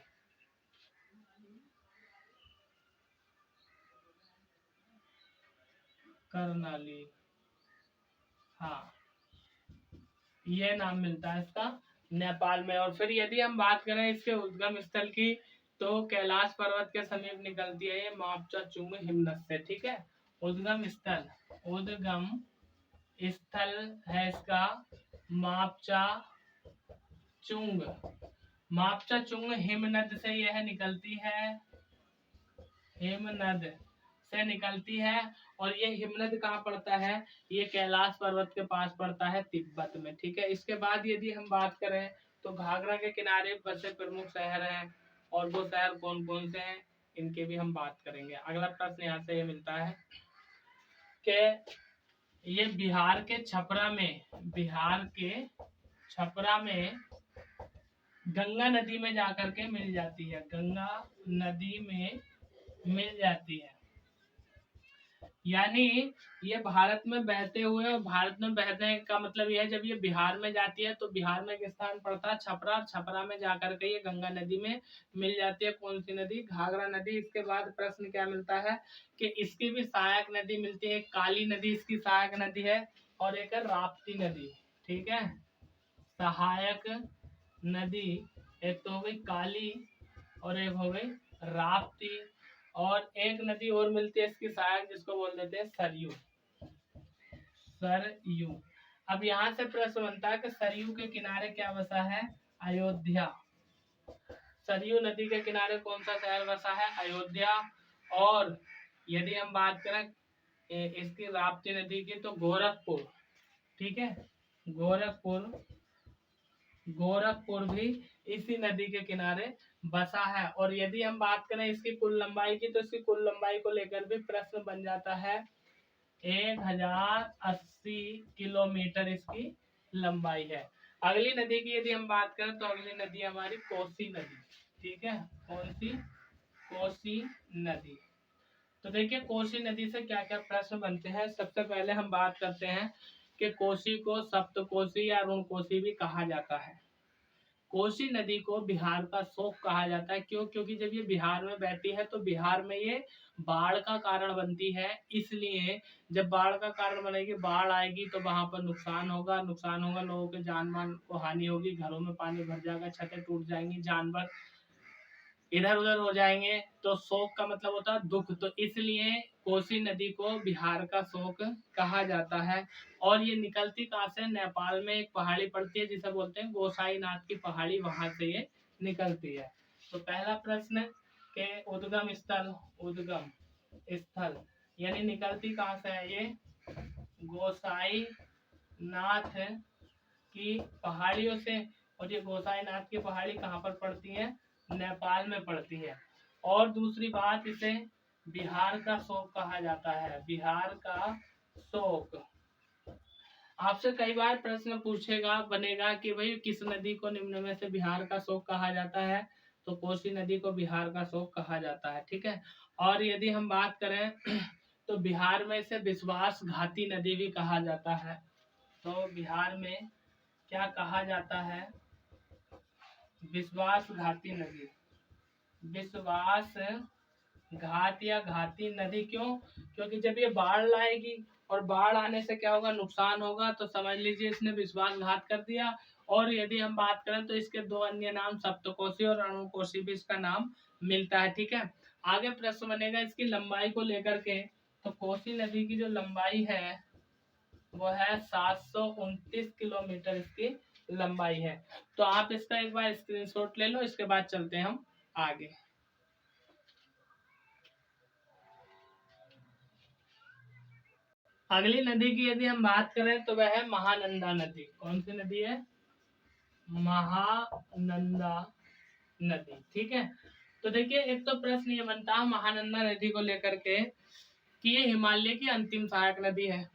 कर्णाली, हाँ, ये नाम मिलता है इसका नेपाल में। और फिर यदि हम बात करें इसके उद्गम स्थल की तो कैलाश पर्वत के समीप निकलती है ये मापचा चुंग हिमनद से। ठीक है, उद्गम स्थल, उद्गम स्थल है इसका मापचा चुंग। मापचा चुंग हिमनद से यह निकलती है, हिमनद से निकलती है। और ये हिमनद कहाँ पड़ता है? ये कैलाश पर्वत के पास पड़ता है, तिब्बत में। ठीक है, इसके बाद यदि हम बात करें तो घाघरा के किनारे बसे प्रमुख शहर हैं, और वो शहर कौन कौन से हैं इनके भी हम बात करेंगे। अगला प्रश्न यहाँ से ये मिलता है कि ये बिहार के छपरा में, बिहार के छपरा में गंगा नदी में जाकर के मिल जाती है, गंगा नदी में मिल जाती है। यानी ये भारत में बहते हुए, और भारत में बहने का मतलब यह है जब ये बिहार में जाती है तो बिहार में एक स्थान पड़ता है छपरा, और छपरा में जाकर के ये गंगा नदी में मिल जाती है। कौन सी नदी? घाघरा नदी। इसके बाद प्रश्न क्या मिलता है कि इसकी भी सहायक नदी मिलती है, काली नदी इसकी सहायक नदी है, और एक है राप्ती नदी। ठीक है, सहायक नदी एक तो हो गई काली और एक हो गई राप्ती, और एक नदी और मिलती है इसकी सहायक जिसको बोल देते हैं सरयू। सरयू। अब यहाँ से प्रश्न बनता है कि सरयू के किनारे क्या बसा है? अयोध्या। सरयू नदी के किनारे कौन सा शहर बसा है? अयोध्या। और यदि हम बात करें इसकी राप्ती नदी की तो गोरखपुर। ठीक है, गोरखपुर, गोरखपुर भी इसी नदी के किनारे बसा है। और यदि हम बात करें इसकी कुल लंबाई की तो इसकी कुल लंबाई को लेकर भी प्रश्न बन जाता है। 1080 किलोमीटर इसकी लंबाई है। अगली नदी की यदि हम बात करें तो अगली नदी हमारी कोसी नदी। ठीक है, कौन सी? कोसी नदी। तो देखिए कोसी नदी से क्या क्या प्रश्न बनते हैं। सबसे पहले हम बात करते हैं कि कोसी को सप्तकोसी या ऋणकोसी भी कहा जाता है। कोसी नदी को बिहार का शोक कहा जाता है। क्यों? क्योंकि जब ये बिहार में बहती है तो बिहार में ये बाढ़ का कारण बनती है। इसलिए जब बाढ़ का कारण बनेगी, बाढ़ आएगी तो वहां पर नुकसान होगा, नुकसान होगा, लोगों के जान माल को हानि होगी, घरों में पानी भर जाएगा, छतें टूट जाएंगी, जानवर इधर उधर हो जाएंगे। तो शोक का मतलब होता है दुख। तो इसलिए कोसी नदी को बिहार का शोक कहा जाता है। और ये निकलती कहाँ से? नेपाल में एक पहाड़ी पड़ती है जिसे बोलते हैं गोसाईनाथ की पहाड़ी, वहां से ये निकलती है। तो पहला प्रश्न के उद्गम स्थल, उद्गम स्थल यानी निकलती कहाँ से है? ये गोसाई नाथ की पहाड़ियों से। और ये गोसाईनाथ की पहाड़ी कहाँ पर पड़ती है? नेपाल में पड़ती है। और दूसरी बात, इसे बिहार का शोक कहा जाता है, बिहार का शोक। आपसे कई बार प्रश्न पूछेगा बनेगा कि भाई किस नदी को निम्न में से बिहार का शोक कहा जाता है? तो कोसी नदी को बिहार का शोक कहा जाता है। ठीक है, और यदि हम बात करें तो बिहार में इसे विश्वासघाती नदी भी कहा जाता है। तो बिहार में क्या कहा जाता है? विश्वासघाती नदी, विश्वास घात या घाती नदी। क्यों? क्योंकि जब ये बाढ़ लाएगी और बाढ़ आने से क्या होगा? नुकसान होगा। तो समझ लीजिए इसने विश्वासघात कर दिया। और यदि हम बात करें तो इसके दो अन्य नाम सप्तकोशी और रणकोशी भी इसका नाम मिलता है। ठीक है, आगे प्रश्न बनेगा इसकी लंबाई को लेकर के। तो कोसी नदी की जो लंबाई है वो है 729 किलोमीटर इसकी लंबाई है। तो आप इसका एक बार स्क्रीनशॉट ले लो, इसके बाद चलते हैं हम आगे। अगली नदी की यदि हम बात करें तो वह है महानंदा नदी। कौन सी नदी है? महानंदा नदी। ठीक है, तो देखिए एक तो प्रश्न ये बनता है महानंदा नदी को लेकर के कि ये हिमालय की अंतिम सहायक नदी है।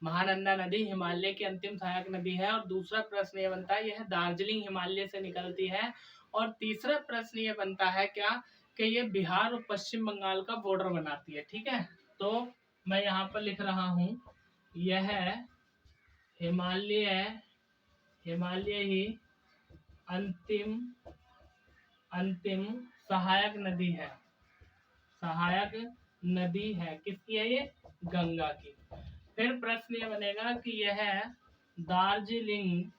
महानंदा नदी हिमालय की अंतिम सहायक नदी है। और दूसरा प्रश्न ये बनता है यह दार्जिलिंग हिमालय से निकलती है। और तीसरा प्रश्न ये बनता है क्या कि ये बिहार और पश्चिम बंगाल का बॉर्डर बनाती है। ठीक है, तो मैं यहाँ पर लिख रहा हूँ यह हिमालय हिमालय ही अंतिम अंतिम सहायक नदी है। सहायक नदी है किसकी है? ये गंगा की। फिर प्रश्न ये बनेगा कि यह दार्जिलिंग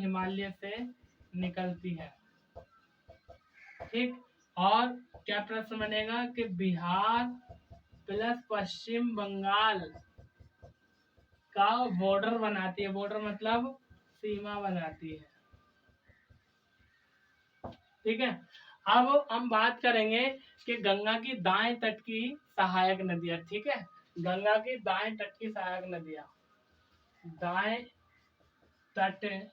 हिमालय से निकलती है। ठीक, और क्या प्रश्न बनेगा कि बिहार प्लस पश्चिम बंगाल का बॉर्डर बनाती है। बॉर्डर मतलब सीमा बनाती है। ठीक है, अब हम बात करेंगे कि गंगा की दाएं तट की सहायक नदियां। ठीक है, गंगा की दाएं तट की सहायक नदियां, दाएं तटीय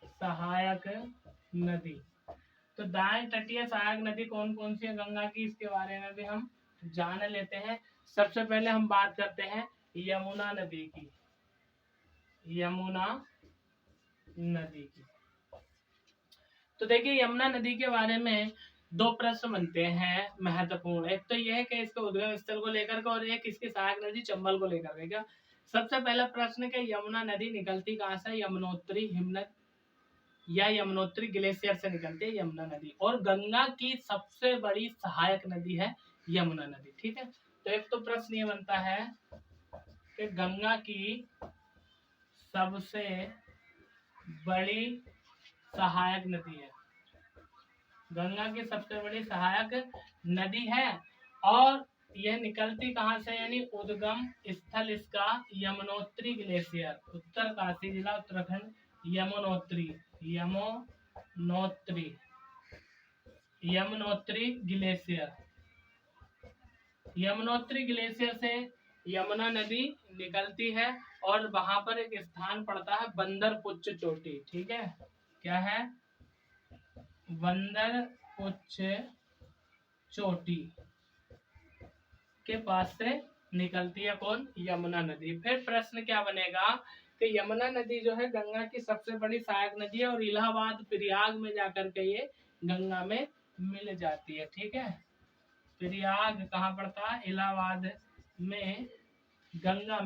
सहायक नदी। तो दाएं तटीय सहायक नदी कौन कौन सी है गंगा की, इसके बारे में भी हम जान लेते हैं। सबसे पहले हम बात करते हैं यमुना नदी की। यमुना नदी की, तो देखिए यमुना नदी के बारे में दो प्रश्न बनते हैं महत्वपूर्ण। एक तो यह है कि इसके उद्गम स्थल को लेकर के, और एक इसकी सहायक नदी चंबल को लेकर के। क्या सबसे पहला प्रश्न है कि यमुना नदी निकलती कहाँ से? यमुनोत्री हिमनद या यमुनोत्री ग्लेशियर से निकलती है यमुना नदी। और गंगा की सबसे बड़ी सहायक नदी है यमुना नदी। ठीक है, तो एक तो प्रश्न ये बनता है कि गंगा की सबसे बड़ी सहायक नदी है। गंगा की सबसे बड़ी सहायक नदी है। और यह निकलती कहाँ से? यानी उद्गम स्थल इसका यमुनोत्री ग्लेशियर, उत्तरकाशी जिला उत्तराखंड। यमुनोत्री ग्लेशियर, यमुनोत्री ग्लेशियर से यमुना नदी निकलती है। और वहां पर एक स्थान पड़ता है बंदरपुच्छ चोटी। ठीक है, क्या है? बंदरपुच्छ चोटी के पास से निकलती है कौन? यमुना नदी। फिर प्रश्न क्या बनेगा कि यमुना नदी जो है गंगा की सबसे बड़ी सहायक नदी है और इलाहाबाद प्रयाग में जाकर के ये गंगा में मिल जाती है। ठीक है, प्रयाग कहाँ पड़ता है? इलाहाबाद में गंगा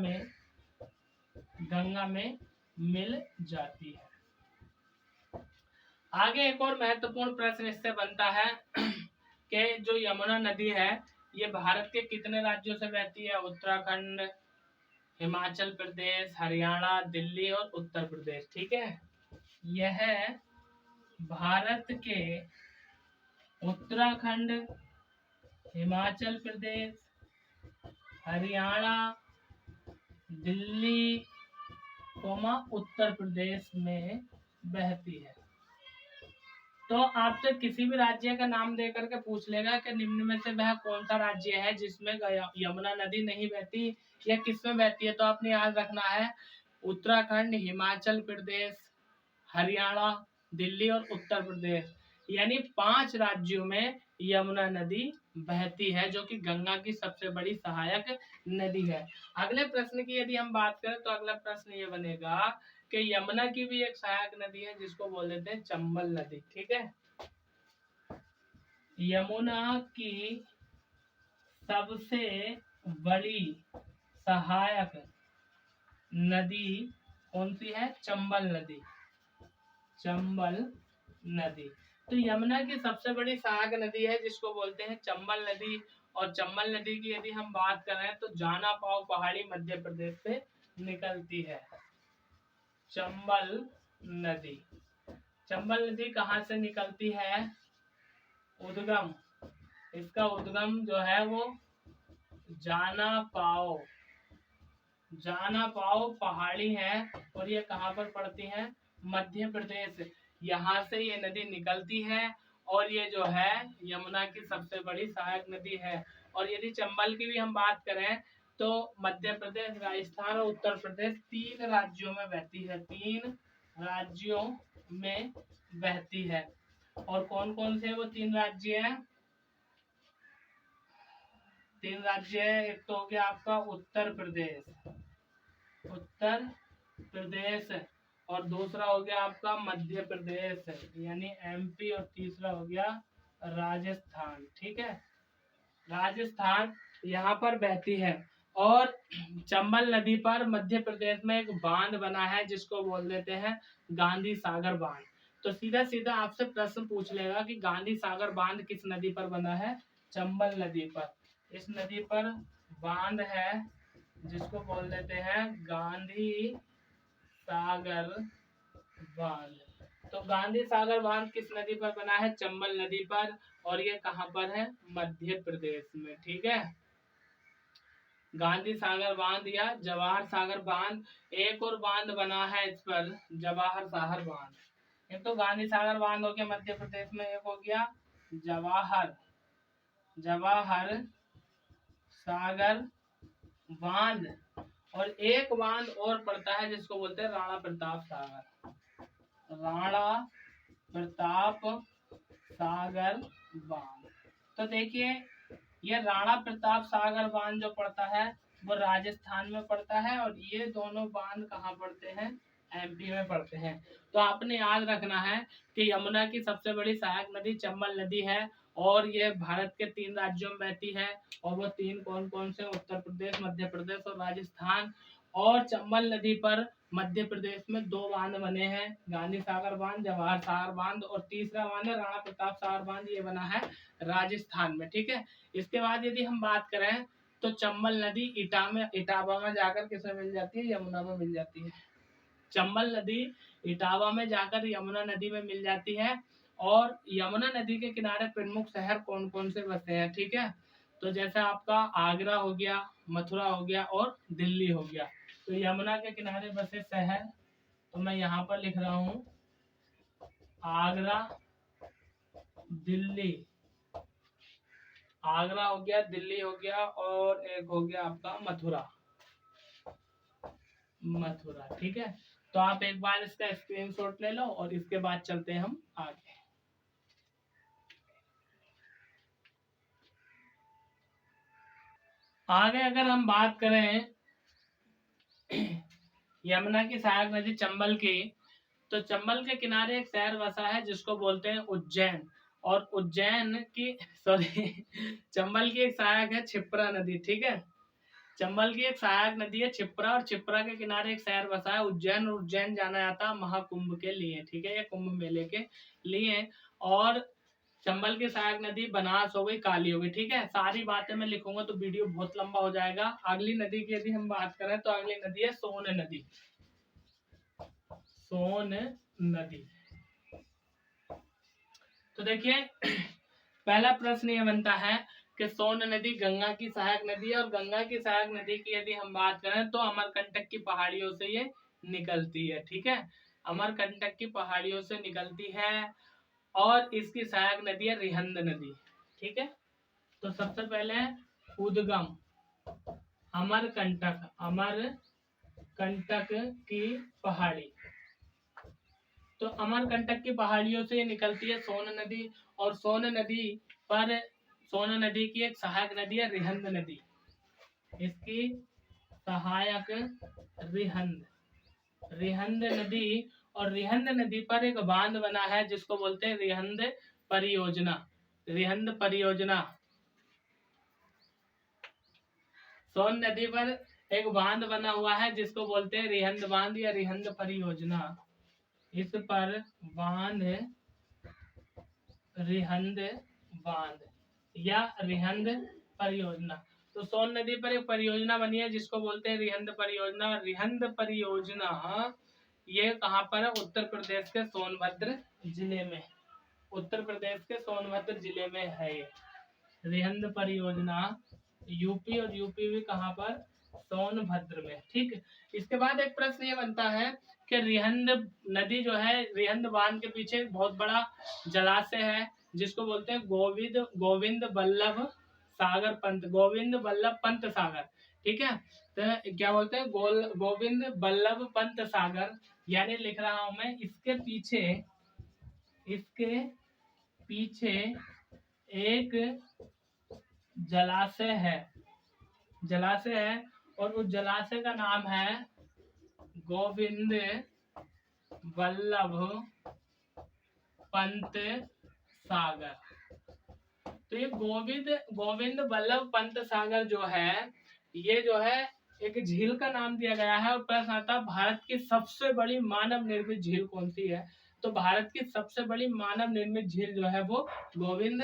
में मिल जाती है। आगे एक और महत्वपूर्ण प्रश्न इससे बनता है कि जो यमुना नदी है ये भारत के कितने राज्यों से बहती है? उत्तराखंड, हिमाचल प्रदेश, हरियाणा, दिल्ली और उत्तर प्रदेश। ठीक है, यह भारत के उत्तराखंड, हिमाचल प्रदेश, हरियाणा, दिल्ली, उत्तर प्रदेश में बहती है। तो आपसे किसी भी राज्य का नाम दे करके पूछ लेगा कि निम्न में से वह कौन सा राज्य है जिसमें यमुना नदी नहीं बहती या किसमें बहती है, तो आपने याद रखना है उत्तराखंड, हिमाचल प्रदेश, हरियाणा, दिल्ली और उत्तर प्रदेश। यानी 5 राज्यों में यमुना नदी बहती है जो कि गंगा की सबसे बड़ी सहायक नदी है। अगले प्रश्न की यदि हम बात करें तो अगला प्रश्न ये बनेगा कि यमुना की भी एक सहायक नदी है जिसको बोल देते हैं चंबल नदी। ठीक है, यमुना की सबसे बड़ी सहायक नदी कौन सी है? चंबल नदी। चंबल नदी, तो यमुना की सबसे बड़ी सहायक नदी है जिसको बोलते हैं चंबल नदी। और चंबल नदी की यदि हम बात करें तो जाना पाव पहाड़ी मध्य प्रदेश से निकलती है। चंबल नदी, चंबल नदी कहाँ से निकलती है? उद्गम, इसका उद्गम जो है वो जाना पाव पहाड़ी है। और ये कहाँ पर पड़ती है? मध्य प्रदेश। यहाँ से ये नदी निकलती है और ये जो है यमुना की सबसे बड़ी सहायक नदी है। और यदि चंबल की भी हम बात करें तो मध्य प्रदेश, राजस्थान और उत्तर प्रदेश 3 राज्यों में बहती है, 3 राज्यों में बहती है। और कौन कौन से वो 3 राज्य हैं? 3 राज्य है, एक तो हो गया आपका उत्तर प्रदेश, उत्तर प्रदेश, और दूसरा हो गया आपका मध्य प्रदेश यानी एमपी, और तीसरा हो गया राजस्थान। ठीक है, राजस्थान यहाँ पर बहती है। और चंबल नदी पर मध्य प्रदेश में एक बांध बना है जिसको बोल देते हैं गांधी सागर बांध। तो सीधा सीधा आपसे प्रश्न पूछ लेगा कि गांधी सागर बांध किस नदी पर बना है? चंबल नदी पर। इस नदी पर बांध है जिसको बोल देते हैं गांधी सागर बांध। तो गांधी सागर बांध किस नदी पर बना है? चंबल नदी पर। और ये कहाँ पर है? मध्य प्रदेश में। ठीक है, गांधी सागर बांध या जवाहर सागर बांध। एक और बांध बना है इस पर, जवाहर सागर बांध। एक तो गांधी सागर बांध हो गया मध्य प्रदेश में, एक हो गया जवाहर सागर बांध। और एक बांध और पड़ता है जिसको बोलते हैं राणा प्रताप सागर, राणा प्रताप सागर बांध। तो देखिए ये राणा प्रताप सागर बांध जो पड़ता है वो राजस्थान में पड़ता है, और ये दोनों बांध कहाँ पड़ते हैं? एमपी में पड़ते हैं। तो आपने याद रखना है कि यमुना की सबसे बड़ी सहायक नदी चंबल नदी है, और ये भारत के 3 राज्यों में बहती है। और वो 3 कौन कौन से? उत्तर प्रदेश, मध्य प्रदेश और राजस्थान। और चंबल नदी पर मध्य प्रदेश में 2 बांध बने हैं, गांधी सागर बांध, जवाहर सागर बांध, और तीसरा बांध है राणा प्रताप सागर बांध, ये बना है राजस्थान में। ठीक है, इसके बाद यदि हम बात करें तो चंबल नदी इटावा में जाकर किसमें मिल जाती है? यमुना में मिल जाती है। चंबल नदी इटावा में जाकर यमुना नदी में मिल जाती है। और यमुना नदी के किनारे प्रमुख शहर कौन कौन से बसे हैं? ठीक है, तो जैसे आपका आगरा हो गया, मथुरा हो गया और दिल्ली हो गया। तो यमुना के किनारे बसे शहर, तो मैं यहाँ पर लिख रहा हूँ आगरा, दिल्ली, आगरा हो गया, दिल्ली हो गया, और एक हो गया आपका मथुरा। ठीक है, तो आप एक बार इसका स्क्रीनशॉट ले लो और इसके बाद चलते हैं हम आगे। आगे अगर हम बात करें यमुना की सहायक नदी चंबल की, तो चंबल के किनारे एक शहर बसा है जिसको बोलते हैं उज्जैन। और उज्जैन की चंबल की एक सहायक है क्षिप्रा नदी। ठीक है, चंबल की एक सहायक नदी है क्षिप्रा, और क्षिप्रा के किनारे एक शहर बसा है उज्जैन। और उज्जैन जाना जाता है महाकुंभ के लिए। ठीक है, ये कुंभ मेले के लिए। और चंबल की सहायक नदी बनास हो गई, काली हो गई। ठीक है, सारी बातें मैं लिखूंगा तो वीडियो बहुत लंबा हो जाएगा। अगली नदी की यदि हम बात करें तो अगली नदी है सोन नदी, सोन नदी। तो देखिए पहला प्रश्न ये बनता है कि सोन नदी गंगा की सहायक नदी है, और गंगा की सहायक नदी की यदि हम बात करें तो अमरकंटक की पहाड़ियों से ये निकलती है। ठीक है, अमरकंटक की पहाड़ियों से निकलती है, और इसकी सहायक नदी है रिहंद नदी। ठीक है, तो सबसे पहले उद्गम अमरकंटक, अमरकंटक की पहाड़ी। तो अमरकंटक की पहाड़ियों से निकलती है सोन नदी। और सोन नदी की एक सहायक नदी है रिहंद नदी, इसकी सहायक रिहंद नदी। और रिहंद नदी पर एक बांध बना है जिसको बोलते हैं रिहंद परियोजना, रिहंद परियोजना। सोन नदी पर एक बांध बना हुआ है जिसको बोलते हैं रिहंद बांध या रिहंद परियोजना। इस पर बांध रिहंद बांध या रिहंद परियोजना। तो सोन नदी पर एक परियोजना बनी है जिसको बोलते हैं रिहंद परियोजना। रिहंद परियोजना ये कहाँ पर है? उत्तर प्रदेश के सोनभद्र जिले में, उत्तर प्रदेश के सोनभद्र जिले में है ये रिहंद परियोजना। यूपी, और यूपी भी कहाँ पर? सोनभद्र में। ठीक, इसके बाद एक प्रश्न ये बनता है कि रिहंद नदी जो है, रिहंद बांध के पीछे बहुत बड़ा जलाशय है जिसको बोलते हैं गोविंद बल्लभ सागर पंत, गोविंद बल्लभ पंत सागर। ठीक है, तो क्या बोलते हैं, गोविंद बल्लभ पंत सागर, यानी लिख रहा हूं मैं, इसके पीछे एक जलाशय है, और उस जलाशय का नाम है गोविंद बल्लभ पंत सागर। तो ये गोविंद बल्लभ पंत सागर जो है, ये जो है एक झील का नाम दिया गया है। और प्रश्न आता है भारत की सबसे बड़ी मानव निर्मित झील कौन सी है? तो भारत की सबसे बड़ी मानव निर्मित झील जो है वो गोविंद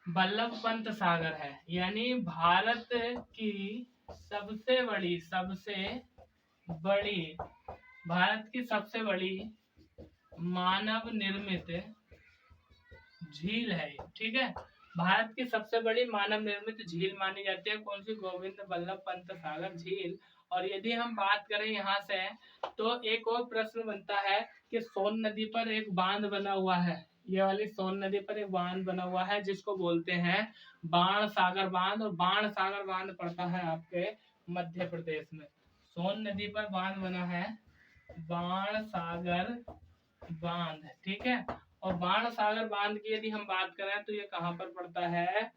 बल्लभ पंत सागर है। यानी भारत की सबसे बड़ी मानव निर्मित झील है। ठीक है, भारत की सबसे बड़ी मानव निर्मित झील मानी जाती है कौन सी? गोविंद बल्लभ पंत सागर झील। और यदि हम बात करें यहाँ से, तो एक और प्रश्न बनता है कि सोन नदी पर एक बांध बना हुआ है, ये वाली सोन नदी पर एक बांध बना हुआ है जिसको बोलते हैं बाण सागर बांध। और बाण सागर बांध पड़ता है आपके मध्य प्रदेश में। सोन नदी पर बांध बना है बाण सागर बांध। ठीक है, और बाण सागर बांध की यदि हम बात करें तो ये कहाँ पर पड़ता है?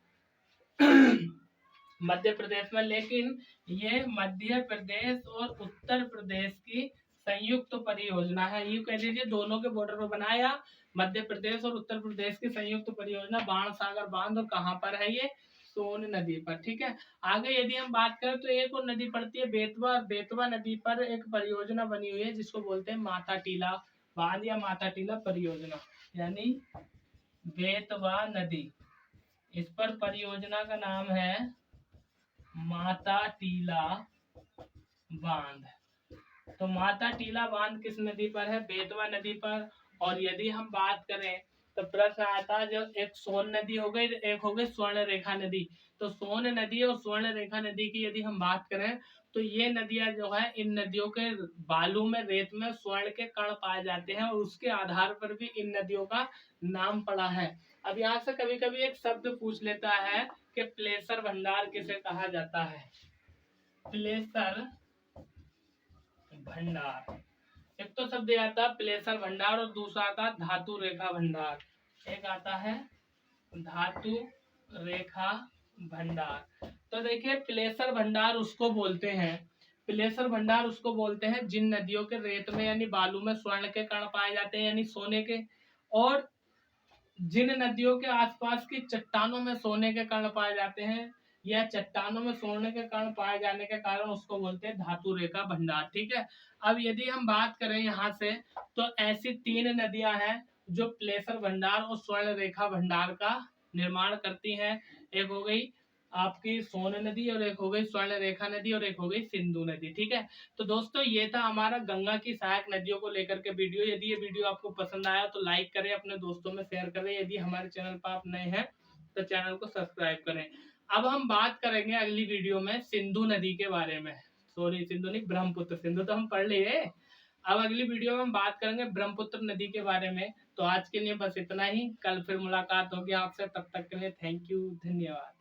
मध्य प्रदेश में। लेकिन ये मध्य प्रदेश और उत्तर प्रदेश की संयुक्त परियोजना है, यूं कह लीजिए दोनों के बॉर्डर पर बनाया, मध्य प्रदेश और उत्तर प्रदेश की संयुक्त परियोजना बाण सागर बांध। और कहाँ पर है ये? सोन नदी पर। ठीक है, आगे यदि हम बात करें तो एक और नदी पड़ती है बेतवा। बेतवा नदी पर एक परियोजना बनी हुई है जिसको बोलते हैं माता टीला बांध या माता टीला परियोजना, यानी बेतवा नदी, इस पर परियोजना का नाम है माता टीला बांध। तो माता टीला बांध किस नदी पर है? बेतवा नदी पर। और यदि हम बात करें तो प्रश्न आता जो एक सोन नदी हो गई, एक हो गई स्वर्ण रेखा नदी। तो सोन नदी और स्वर्ण रेखा नदी की यदि हम बात करें तो ये नदियां जो है, इन नदियों के बालू में, रेत में स्वर्ण के कण पाए जाते हैं और उसके आधार पर भी इन नदियों का नाम पड़ा है। अब यहाँ से कभी कभी एक शब्द पूछ लेता है कि प्लेसर भंडार किसे कहा जाता है? प्लेसर भंडार, एक तो शब्द आता है प्लेसर भंडार और दूसरा आता है धातु रेखा भंडार। एक आता है धातु रेखा भंडार। तो देखिए प्लेसर भंडार उसको बोलते हैं जिन नदियों के रेत में यानी बालू में स्वर्ण के कण पाए जाते हैं यानी सोने के, और जिन नदियों के आसपास की चट्टानों में सोने के कण पाए जाते हैं या चट्टानों में सोने के कण पाए जाने के कारण उसको बोलते हैं धातु रेखा भंडार। ठीक है, अब यदि हम बात करें यहाँ से तो ऐसी 3 नदियां हैं जो प्लेसर भंडार और स्वर्ण रेखा भंडार का निर्माण करती हैं। एक हो गई आपकी सोन नदी, और एक हो गई स्वर्ण रेखा नदी, और एक हो गई सिंधु नदी। ठीक है, तो दोस्तों ये था हमारा गंगा की सहायक नदियों को लेकर के वीडियो। यदि ये वीडियो आपको पसंद आया तो लाइक करें, अपने दोस्तों में शेयर करें। यदि हमारे चैनल पर आप नए हैं तो चैनल को सब्सक्राइब करें। अब हम बात करेंगे अगली वीडियो में सिंधु नदी के बारे में। सॉरी, सिंधु नहीं, ब्रह्मपुत्र। सिंधु तो हम पढ़ लिए। अब अगली वीडियो में हम बात करेंगे ब्रह्मपुत्र नदी के बारे में। तो आज के लिए बस इतना ही, कल फिर मुलाकात होगी आपसे, तब तक के लिए थैंक यू, धन्यवाद।